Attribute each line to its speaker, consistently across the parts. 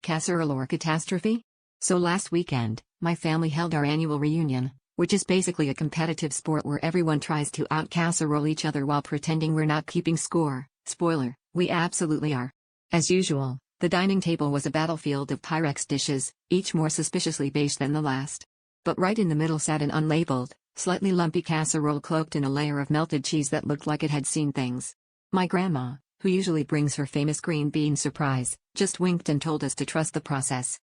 Speaker 1: casserole or catastrophe? So last weekend, my family held our annual reunion, which is basically a competitive sport where everyone tries to out-casserole each other while pretending we're not keeping score. Spoiler, we absolutely are. As usual, the dining table was a battlefield of Pyrex dishes, each more suspiciously beige than the last. But right in the middle sat an unlabeled, slightly lumpy casserole cloaked in a layer of melted cheese that looked like it had seen things. My grandma, who usually brings her famous green bean surprise, just winked and told us to trust the process.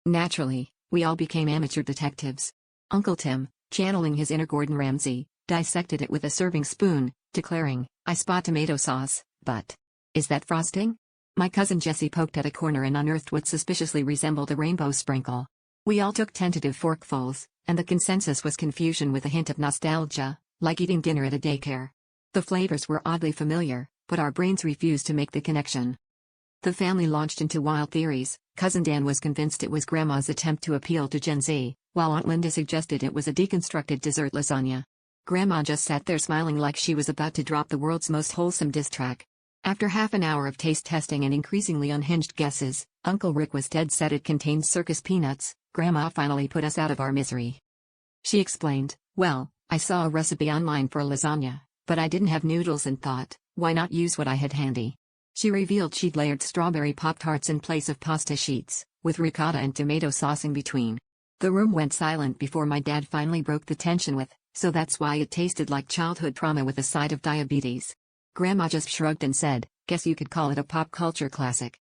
Speaker 1: Naturally, we all became amateur detectives. Uncle Tim, channeling his inner Gordon Ramsay, dissected it with a serving spoon, declaring, "I spot tomato sauce, but is that frosting?" My cousin Jessie poked at a corner and unearthed what suspiciously resembled a rainbow sprinkle. We all took tentative forkfuls, and the consensus was confusion with a hint of nostalgia, like eating dinner at a daycare. The flavors were oddly familiar, but our brains refused to make the connection. The family launched into wild theories. Cousin Dan was convinced it was Grandma's attempt to appeal to Gen Z, while Aunt Linda suggested it was a deconstructed dessert lasagna. Grandma just sat there smiling like she was about to drop the world's most wholesome diss track. After half an hour of taste testing and increasingly unhinged guesses, Uncle Rick was dead set it contained circus peanuts. Grandma finally put us out of our misery. She explained, "Well, I saw a recipe online for a lasagna, but I didn't have noodles and thought, why not use what I had handy?" She revealed she'd layered strawberry Pop-Tarts in place of pasta sheets, with ricotta and tomato sauce in between. The room went silent before my dad finally broke the tension with, "So that's why it tasted like childhood trauma with a side of diabetes." Grandma just shrugged and said, "Guess you could call it a pop culture classic."